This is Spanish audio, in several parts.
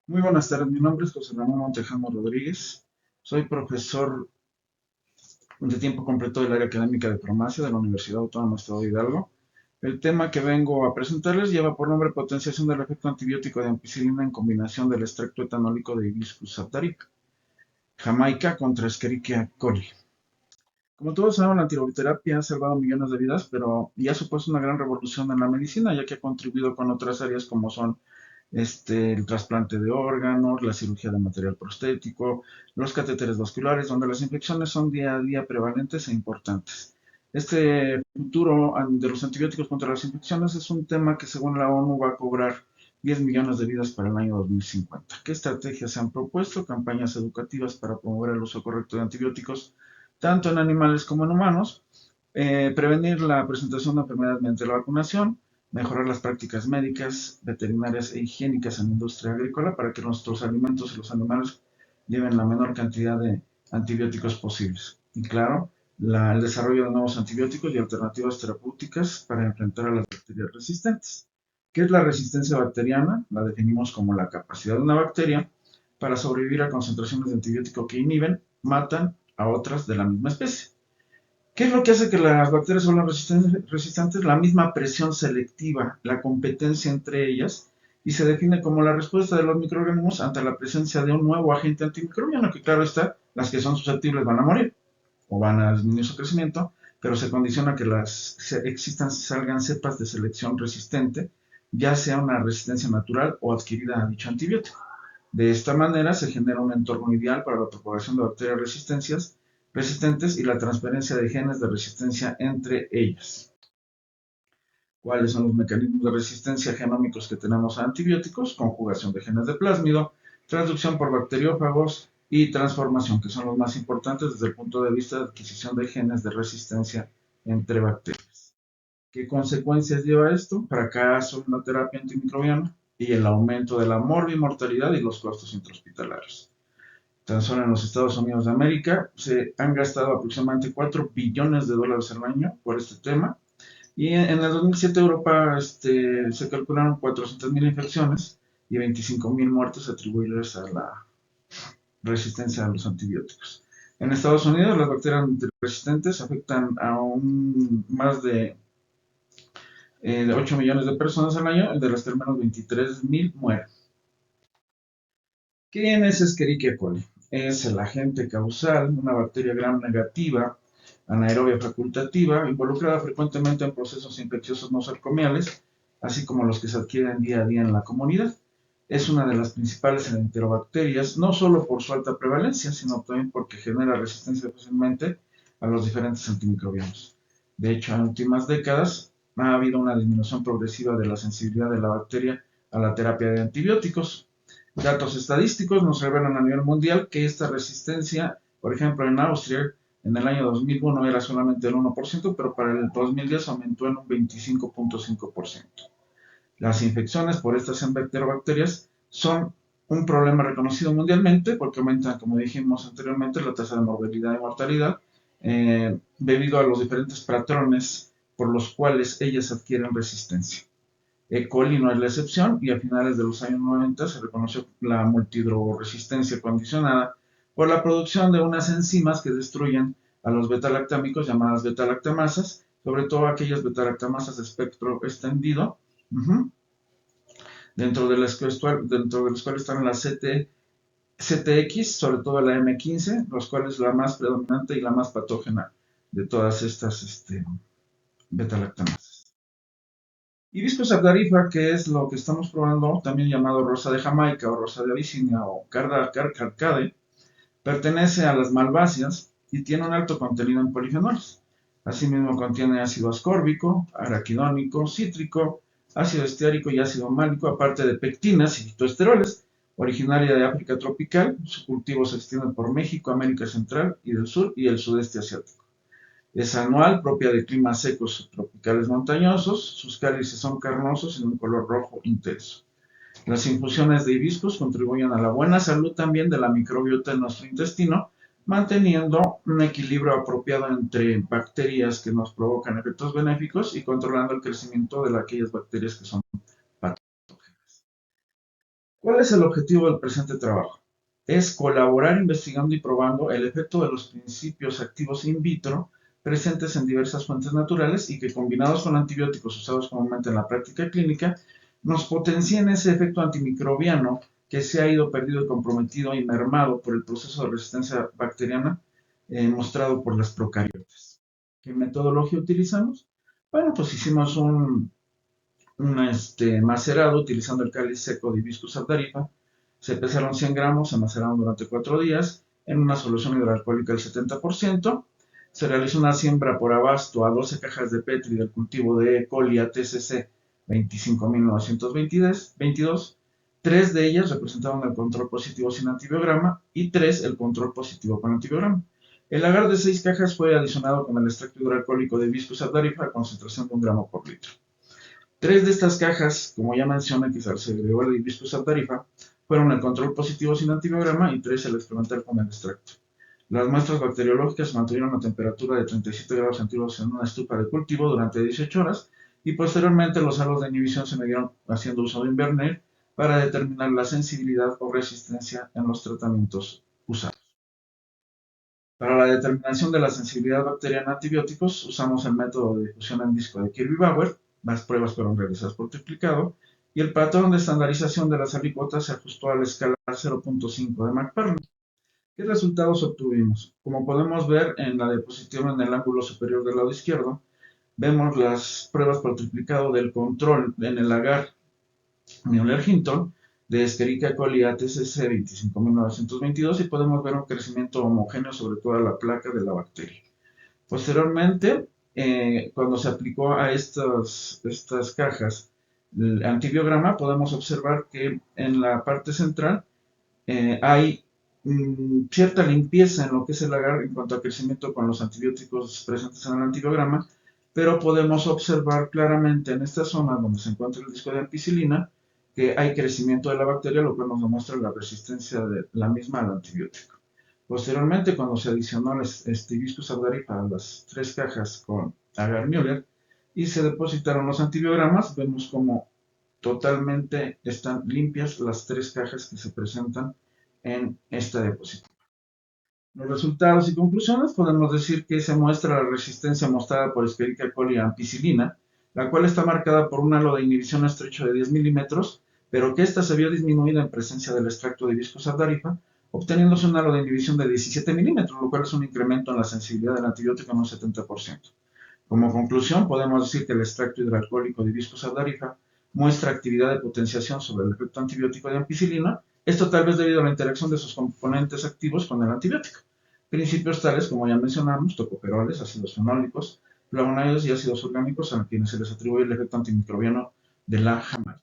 Muy buenas tardes, mi nombre es José Ramón Montejano Rodríguez. Soy profesor de tiempo completo del área académica de farmacia de la Universidad Autónoma del Estado de Hidalgo. El tema que vengo a presentarles lleva por nombre potenciación del efecto antibiótico de ampicilina en combinación del extracto etanólico de Hibiscus satirica, Jamaica contra Escherichia coli. Como todos saben, la antibiotiterapia ha salvado millones de vidas, pero ya ha supuesto una gran revolución en la medicina, ya que ha contribuido con otras áreas como son el trasplante de órganos, la cirugía de material prostético, los catéteres vasculares, donde las infecciones son día a día prevalentes e importantes. Este futuro de los antibióticos contra las infecciones es un tema que según la ONU va a cobrar 10 millones de vidas para el año 2050. ¿Qué estrategias se han propuesto? Campañas educativas para promover el uso correcto de antibióticos, tanto en animales como en humanos, prevenir la presentación de enfermedades mediante la vacunación, mejorar las prácticas médicas, veterinarias e higiénicas en la industria agrícola para que nuestros alimentos y los animales lleven la menor cantidad de antibióticos posibles. Y claro, el desarrollo de nuevos antibióticos y alternativas terapéuticas para enfrentar a las bacterias resistentes. ¿Qué es la resistencia bacteriana? La definimos como la capacidad de una bacteria para sobrevivir a concentraciones de antibiótico que inhiben, matan a otras de la misma especie. ¿Qué es lo que hace que las bacterias sean resistentes? La misma presión selectiva, la competencia entre ellas, y se define como la respuesta de los microorganismos ante la presencia de un nuevo agente antimicrobiano, que claro está, las que son susceptibles van a morir o van a disminuir su crecimiento, pero se condiciona que salgan cepas de selección resistente, ya sea una resistencia natural o adquirida a dicho antibiótico. De esta manera se genera un entorno ideal para la propagación de bacterias resistentes y la transferencia de genes de resistencia entre ellas. ¿Cuáles son los mecanismos de resistencia genómicos que tenemos a antibióticos? Conjugación de genes de plásmido, transducción por bacteriófagos y transformación, que son los más importantes desde el punto de vista de adquisición de genes de resistencia entre bacterias. ¿Qué consecuencias lleva esto? Fracaso en la terapia antimicrobiana y el aumento de la morbimortalidad y los costos intrahospitalarios. Tan solo en los Estados Unidos de América se han gastado aproximadamente 4 billones de dólares al año por este tema. Y en el 2007 Europa se calcularon 400.000 infecciones y 25.000 muertes atribuibles a la resistencia a los antibióticos. En Estados Unidos las bacterias resistentes afectan a más de 8 millones de personas al año, de las que al menos 23.000 mueren. ¿Quién es Escherichia coli? Es el agente causal, una bacteria gram negativa, anaerobia facultativa, involucrada frecuentemente en procesos infecciosos nosocomiales, así como los que se adquieren día a día en la comunidad. Es una de las principales enterobacterias, no solo por su alta prevalencia, sino también porque genera resistencia fácilmente a los diferentes antimicrobianos. De hecho, en últimas décadas ha habido una disminución progresiva de la sensibilidad de la bacteria a la terapia de antibióticos. Datos estadísticos nos revelan a nivel mundial que esta resistencia, por ejemplo, en Austria, en el año 2001 era solamente el 1%, pero para el 2010 aumentó en un 25.5%. Las infecciones por estas enterobacterias son un problema reconocido mundialmente porque aumentan, como dijimos anteriormente, la tasa de morbilidad y mortalidad debido a los diferentes patrones por los cuales ellas adquieren resistencia. E. coli no es la excepción y a finales de los años 90 se reconoció la multidrogoresistencia condicionada por la producción de unas enzimas que destruyen a los betalactámicos llamadas betalactamasas, sobre todo aquellas betalactamasas de espectro extendido, dentro de las cuales están las CTX, sobre todo la M15, los cuales es la más predominante y la más patógena de todas estas betalactamasas. Hibiscus agarifa, que es lo que estamos probando, también llamado rosa de Jamaica o rosa de Abisinia o carcade, pertenece a las malváceas y tiene un alto contenido en polifenoles. Asimismo contiene ácido ascórbico, araquidónico, cítrico, ácido esteárico y ácido málico, aparte de pectinas y fitoesteroles. Originaria de África tropical, su cultivo se extiende por México, América Central y del Sur y el sudeste asiático. Es anual, propia de climas secos subtropicales montañosos. Sus cálices son carnosos en un color rojo intenso. Las infusiones de hibiscus contribuyen a la buena salud también de la microbiota de nuestro intestino, manteniendo un equilibrio apropiado entre bacterias que nos provocan efectos benéficos y controlando el crecimiento de aquellas bacterias que son patógenas. ¿Cuál es el objetivo del presente trabajo? Es colaborar investigando y probando el efecto de los principios activos in vitro presentes en diversas fuentes naturales y que combinados con antibióticos usados comúnmente en la práctica clínica nos potencien ese efecto antimicrobiano que se ha ido perdido y comprometido y mermado por el proceso de resistencia bacteriana mostrado por las procariotas. ¿Qué metodología utilizamos? Bueno, pues hicimos un macerado utilizando el cáliz seco de Hibiscus sabdarifa. Se pesaron 100 gramos, se maceraron durante 4 días en una solución hidroalcohólica del 70%. Se realizó una siembra por abasto a 12 cajas de Petri del cultivo de E. coli TCC 25.922. 3 de ellas representaban el control positivo sin antibiograma y 3 el control positivo con antibiograma. El agar de 6 cajas fue adicionado con el extracto hidroalcohólico de Hibiscus sabdarifa a concentración de 1 gramo por litro. 3 de estas cajas, como ya mencioné, que se agregó el hibiscus sabdarifa, fueron el control positivo sin antibiograma y 3 el experimental con el extracto. Las muestras bacteriológicas se mantuvieron a temperatura de 37 grados centígrados en una estufa de cultivo durante 18 horas y posteriormente los halos de inhibición se midieron haciendo uso de Inverner para determinar la sensibilidad o resistencia en los tratamientos usados. Para la determinación de la sensibilidad bacteriana a antibióticos, usamos el método de difusión en disco de Kirby-Bauer. Las pruebas fueron realizadas por triplicado y el patrón de estandarización de las alicuotas se ajustó a la escala 0.5 de McParland. ¿Qué resultados obtuvimos? Como podemos ver en la diapositiva en el ángulo superior del lado izquierdo, vemos las pruebas por triplicado del control en el agar Müller-Hinton de Escherichia coli ATCC 25.922 y podemos ver un crecimiento homogéneo sobre toda la placa de la bacteria. Posteriormente, cuando se aplicó a estas cajas el antibiograma, podemos observar que en la parte central hay cierta limpieza en lo que es el agar en cuanto a crecimiento con los antibióticos presentes en el antibiograma, pero podemos observar claramente en esta zona donde se encuentra el disco de ampicilina que hay crecimiento de la bacteria, lo cual nos demuestra la resistencia de la misma al antibiótico. Posteriormente, cuando se adicionó este Hibiscus sabdarifa a las 3 cajas con agar Müller y se depositaron los antibiogramas, vemos como totalmente están limpias las 3 cajas que se presentan en esta diapositiva. Los resultados y conclusiones podemos decir que se muestra la resistencia mostrada por Escherichia coli a ampicilina, la cual está marcada por un halo de inhibición estrecho de 10 milímetros, pero que ésta se vio disminuida en presencia del extracto de Hibiscus sabdarifa, obteniéndose un halo de inhibición de 17 milímetros, lo cual es un incremento en la sensibilidad del antibiótico en un 70%. Como conclusión, podemos decir que el extracto hidroalcohólico de Hibiscus sabdarifa muestra actividad de potenciación sobre el efecto antibiótico de ampicilina, esto tal vez debido a la interacción de sus componentes activos con el antibiótico. Principios tales como ya mencionamos, tocoferoles, ácidos fenólicos, flavonoides y ácidos orgánicos a quienes se les atribuye el efecto antimicrobiano de la jamaica.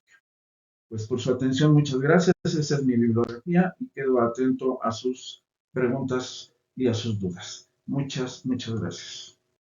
Pues por su atención, muchas gracias. Esa es mi bibliografía y quedo atento a sus preguntas y a sus dudas. Muchas gracias.